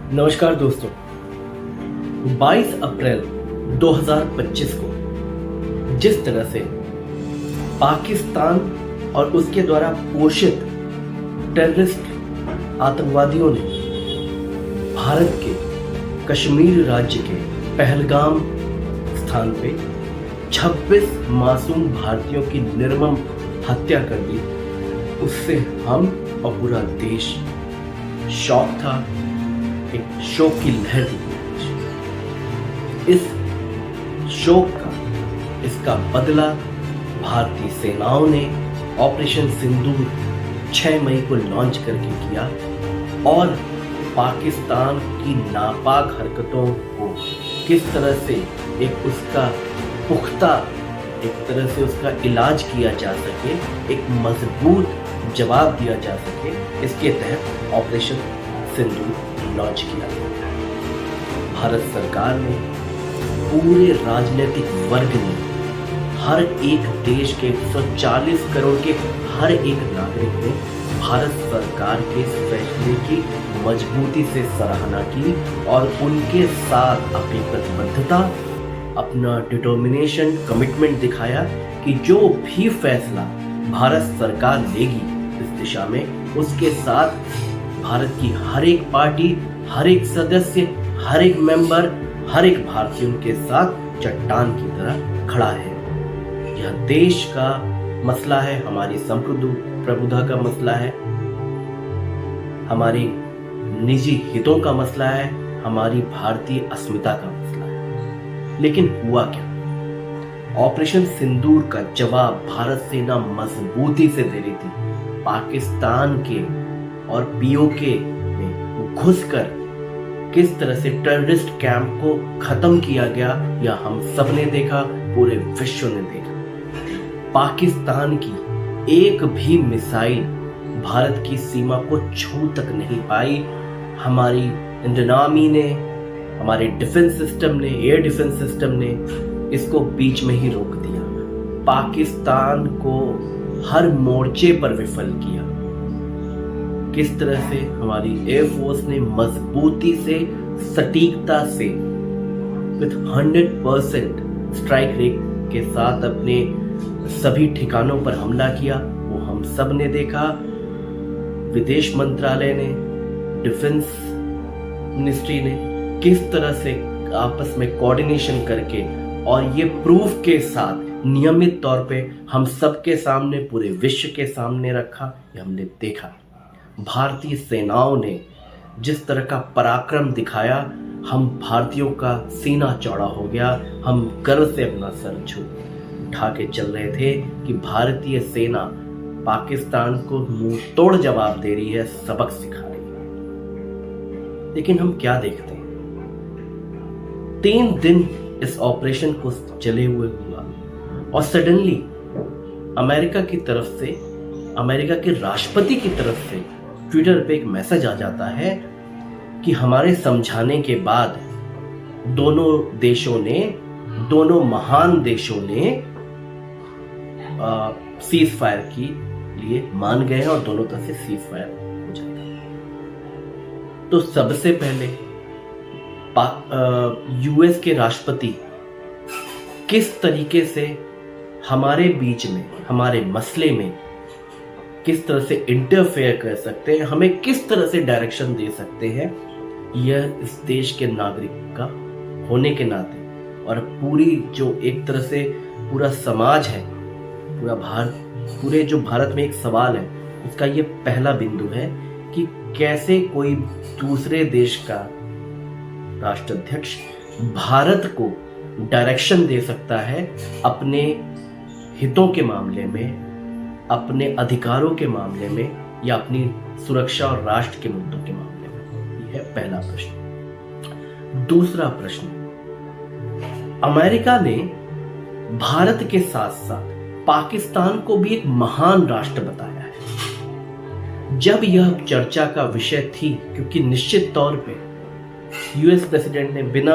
नमस्कार दोस्तों। 22 अप्रैल 2025 को जिस तरह से पाकिस्तान और उसके द्वारा पोषित टेररिस्ट आतंकवादियों ने भारत के कश्मीर राज्य के पहलगाम स्थान पे 26 मासूम भारतीयों की निर्मम हत्या कर दी, उससे हम और पूरा देश शॉक था। एक शोक की लहर थी। इस शोक का इसका बदला भारतीय सेनाओं ने ऑपरेशन सिंदूर 6 मई को लॉन्च करके किया और पाकिस्तान की नापाक हरकतों को किस तरह से एक उसका पुख्ता एक तरह से उसका इलाज किया जा सके, एक मजबूत जवाब दिया जा सके, इसके तहत ऑपरेशन सिंदूर लॉन्च किया। भारत सरकार ने, पूरे राजनीतिक वर्ग ने, हर एक देश के 140 करोड़ के हर एक नागरिक ने भारत सरकार के फैसले की मजबूती से सराहना की और उनके साथ अपनी प्रतिबद्धता, अपना डिटर्मिनेशन, कमिटमेंट दिखाया कि जो भी फैसला भारत सरकार लेगी इस दिशा में, उसके साथ भारत की हर एक पार्टी, हर एक सदस्य, हर एक मेंबर, हर एक भारतीय उनके साथ चट्टान की तरह खड़ा है। यह देश का मसला है, हमारी संप्रभुता का मसला है, हमारी निजी हितों का मसला है, हमारी भारतीय अस्मिता का मसला है। लेकिन हुआ क्या? ऑपरेशन सिंदूर का जवाब भारत सेना मजबूती से दे रही थी। पाकिस्तान के और पीओके में घुसकर किस तरह से टेररिस्ट कैंप को खत्म किया गया, यह हम सब ने देखा, पूरे विश्व ने देखा। पाकिस्तान की एक भी मिसाइल भारत की सीमा को छू तक नहीं पाई। हमारी इंडियन आर्मी ने, हमारे डिफेंस सिस्टम ने, एयर डिफेंस सिस्टम ने इसको बीच में ही रोक दिया। पाकिस्तान को हर मोर्चे पर विफल किया। किस तरह से हमारी एयरफोर्स ने मजबूती से, सटीकता से, विद 100% स्ट्राइक रेट के साथ अपने सभी ठिकानों पर हमला किया, वो हम सब ने देखा। विदेश मंत्रालय ने, डिफेंस मिनिस्ट्री ने किस तरह से आपस में कोऑर्डिनेशन करके और ये प्रूफ के साथ नियमित तौर पे हम सबके सामने, पूरे विश्व के सामने रखा, ये हमने देखा। भारतीय सेनाओं ने जिस तरह का पराक्रम दिखाया, हम भारतीयों का सीना चौड़ा हो गया। हम गर्व से अपना सर उठा के चल रहे थे कि भारतीय सेना पाकिस्तान को मुंह तोड़ जवाब दे रही है, सबक सिखा रही है। लेकिन हम क्या देखते हैं? 3 दिन इस ऑपरेशन को चले हुए हुआ और सडनली अमेरिका की तरफ से, अमेरिका के राष्ट्रपति की तरफ से ट्विटर पे एक मैसेज आ जाता है कि हमारे समझाने के बाद दोनों देशों ने, दोनों महान देशों ने सीज फायर के लिए मान गए हैं और दोनों तरफ से सीज फायर हो जाएगा। तो सबसे पहले यूएस के राष्ट्रपति किस तरीके से हमारे बीच में, हमारे मसले में किस तरह से इंटरफेयर कर सकते हैं, हमें किस तरह से डायरेक्शन दे सकते हैं, यह इस देश के नागरिक का होने के नाते और पूरी जो एक तरह से पूरा समाज है, पूरा भारत, पूरे जो भारत में एक सवाल है, उसका ये पहला बिंदु है कि कैसे कोई दूसरे देश का राष्ट्राध्यक्ष भारत को डायरेक्शन दे सकता है अपने हितों के मामले में, अपने अधिकारों के मामले में, या अपनी सुरक्षा और राष्ट्र के मुद्दों के मामले में। यह है पहला प्रश्न। दूसरा प्रश्न, अमेरिका ने भारत के साथ साथ पाकिस्तान को भी एक महान राष्ट्र बताया है। जब यह चर्चा का विषय थी, क्योंकि निश्चित तौर पे यूएस प्रेसिडेंट ने बिना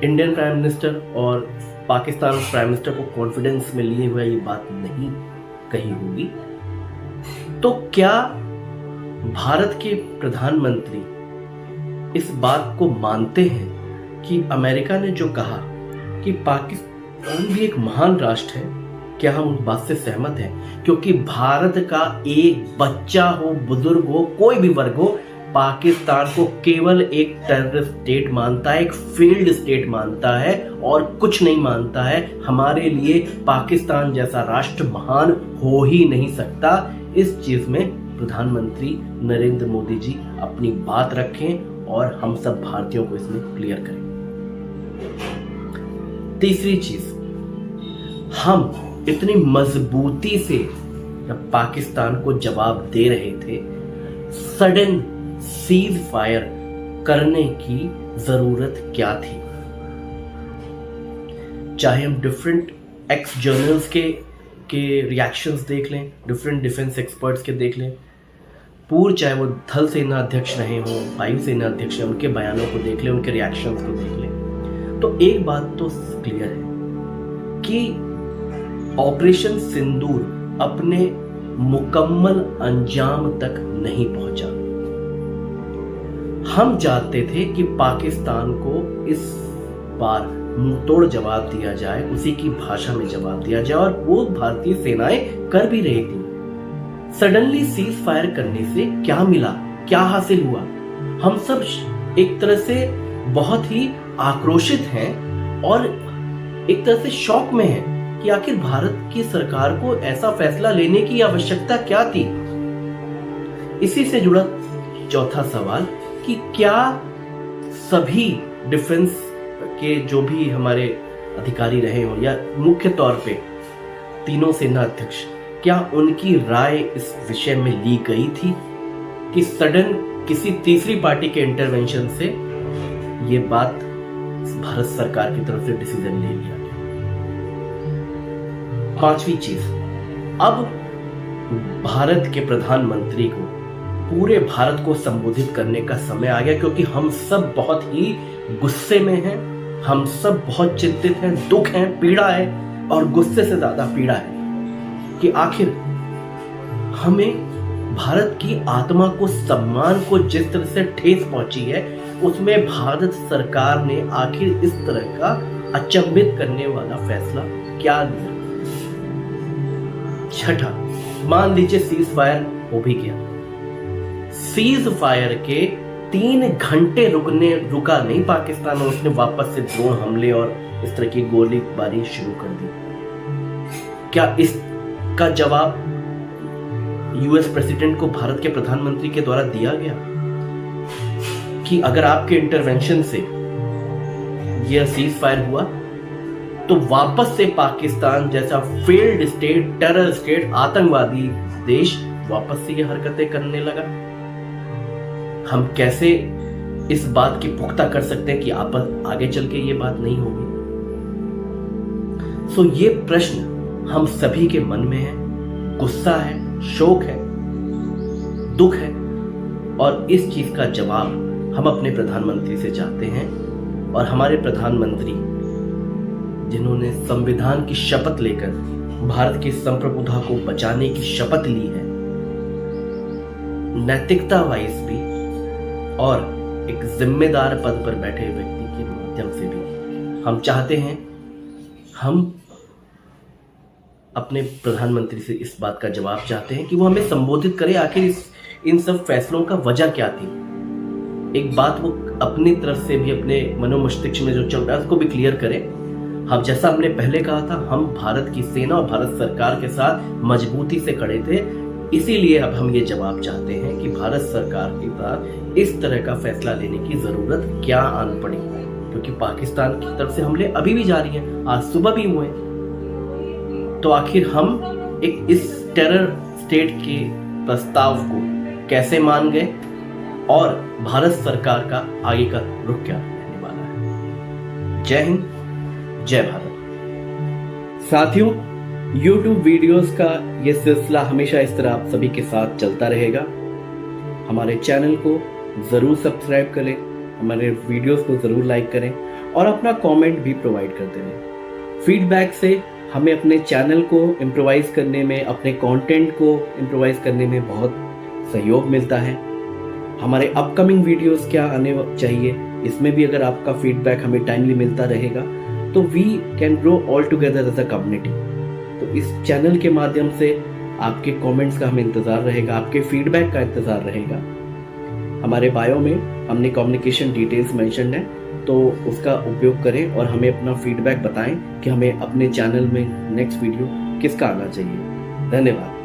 इंडियन प्राइम मिनिस्टर और पाकिस्तान प्राइम मिनिस्टर को कॉन्फिडेंस में लिए हुए ये बात नहीं कही होगी, तो क्या भारत के प्रधानमंत्री इस बात को मानते हैं कि अमेरिका ने जो कहा कि पाकिस्तान भी एक महान राष्ट्र है, क्या हम उस बात से सहमत हैं? क्योंकि भारत का एक बच्चा हो, बुजुर्ग हो, कोई भी वर्ग हो, पाकिस्तान को केवल एक टेररिस्ट स्टेट मानता है, एक फेल्ड स्टेट मानता है और कुछ नहीं मानता है। हमारे लिए पाकिस्तान जैसा राष्ट्र महान हो ही नहीं सकता। इस चीज में प्रधानमंत्री नरेंद्र मोदी जी अपनी बात रखें और हम सब भारतीयों को इसमें क्लियर करें। तीसरी चीज, हम इतनी मजबूती से जब पाकिस्तान को जवाब दे रहे थे, सडन सीज फायर करने की जरूरत क्या थी? चाहे हम डिफरेंट एक्स जर्नल्स के रिएक्शंस देख लें, डिफरेंट डिफेंस एक्सपर्ट्स के देख लें, पूर्व चाहे वो थल सेना अध्यक्ष रहे हों, वायु सेना अध्यक्ष, उनके बयानों को देख लें, उनके रिएक्शंस को देख लें, तो एक बात तो क्लियर है कि ऑपरेशन सिंदूर अपने मुकम्मल अंजाम तक नहीं पहुंचा। हम चाहते थे कि पाकिस्तान को इस बार मुंहतोड़ जवाब दिया जाए, उसी की भाषा में जवाब दिया जाए, और वो भारतीय सेनाएं कर भी रही थी। सडनली सीज फायर करने से क्या मिला, क्या हासिल हुआ? हम सब एक तरह से बहुत ही आक्रोशित हैं और एक तरह से शॉक में हैं कि आखिर भारत की सरकार को ऐसा फैसला लेने की आवश्यकता क्या थी। इसी से जुड़ा चौथा सवाल कि क्या सभी डिफेंस के जो भी हमारे अधिकारी रहे हो या मुख्य तौर पे तीनों सेना अध्यक्ष, क्या उनकी राय इस विषय में ली गई थी कि सडन किसी तीसरी पार्टी के इंटरवेंशन से ये बात भारत सरकार की तरफ से डिसीजन ले लिया गया? पांचवी चीज, अब भारत के प्रधानमंत्री को पूरे भारत को संबोधित करने का समय आ गया, क्योंकि हम सब बहुत ही गुस्से में हैं, हम सब बहुत चिंतित हैं, दुख है, पीड़ा है, और गुस्से से ज्यादा पीड़ा है कि आखिर हमें भारत की आत्मा को, सम्मान को जिस तरह से ठेस पहुंची है, उसमें भारत सरकार ने आखिर इस तरह का अचंभित करने वाला फैसला क्या लिया? छठा, मान लीजिए सीज फायर हो भी गया, सीज फायर के 3 घंटे रुका नहीं पाकिस्तान, और उसने वापस से ड्रोन हमले और इस तरह की गोलीबारी शुरू कर दी। क्या इसका जवाब यूएस प्रेसिडेंट को भारत के प्रधानमंत्री के द्वारा दिया गया कि अगर आपके इंटरवेंशन से यह सीज फायर हुआ तो वापस से पाकिस्तान जैसा फेल्ड स्टेट, टेरर स्टेट, आतंकवादी देश वापस से ये हरकतें करने लगा? हम कैसे इस बात की पुख्ता कर सकते हैं कि आगे चल के ये बात नहीं होगी? सो ये प्रश्न हम सभी के मन में है, गुस्सा है, शोक है, दुख है, और इस चीज का जवाब हम अपने प्रधानमंत्री से चाहते हैं। और हमारे प्रधानमंत्री, जिन्होंने संविधान की शपथ लेकर भारत की संप्रभुता को बचाने की शपथ ली है, नैतिकता वाइज भी और एक जिम्मेदार पद पर बैठे व्यक्ति के माध्यम से भी, हम चाहते हैं, हम अपने प्रधानमंत्री से इस बात का जवाब चाहते हैं कि वो हमें संबोधित करे, आखिर इन सब फैसलों का वजह क्या थी। एक बात वो अपनी तरफ से भी, अपने मनोमस्तिष्क में जो चल रहा है उसको भी क्लियर करें। हम, जैसा हमने पहले कहा था, हम भारत की सेना और भारत सरकार के साथ मजबूती से खड़े थे, इसीलिए अब हम ये जवाब चाहते हैं कि भारत सरकार के साथ इस तरह का फैसला लेने की जरूरत क्या आन पड़ी, क्योंकि पाकिस्तान की तरफ से हमले अभी भी जारी हैं, आज सुबह भी हुए। तो आखिर हम इस टेरर स्टेट के प्रस्ताव को कैसे मान गए और भारत सरकार का आगे का रुख क्या रहने वाला है? जय हिंद, जय भारत। साथियों, YouTube वीडियोस का ये सिलसिला हमेशा इस तरह आप सभी के साथ चलता रहेगा। हमारे चैनल को जरूर सब्सक्राइब करें, हमारे वीडियोस को जरूर लाइक करें और अपना कमेंट भी प्रोवाइड करते रहें। फीडबैक से हमें अपने चैनल को इम्प्रोवाइज करने में, अपने कंटेंट को इम्प्रोवाइज करने में बहुत सहयोग मिलता है। हमारे अपकमिंग वीडियोस क्या आने चाहिए, इसमें भी अगर आपका फीडबैक हमें टाइमली मिलता रहेगा तो we can grow all together as a community. तो इस चैनल के माध्यम से आपके कमेंट्स का हमें इंतज़ार रहेगा, आपके फीडबैक का इंतज़ार रहेगा। हमारे बायो में हमने कम्युनिकेशन डिटेल्स मेंशन है, तो उसका उपयोग करें और हमें अपना फीडबैक बताएं कि हमें अपने चैनल में नेक्स्ट वीडियो किसका आना चाहिए। धन्यवाद।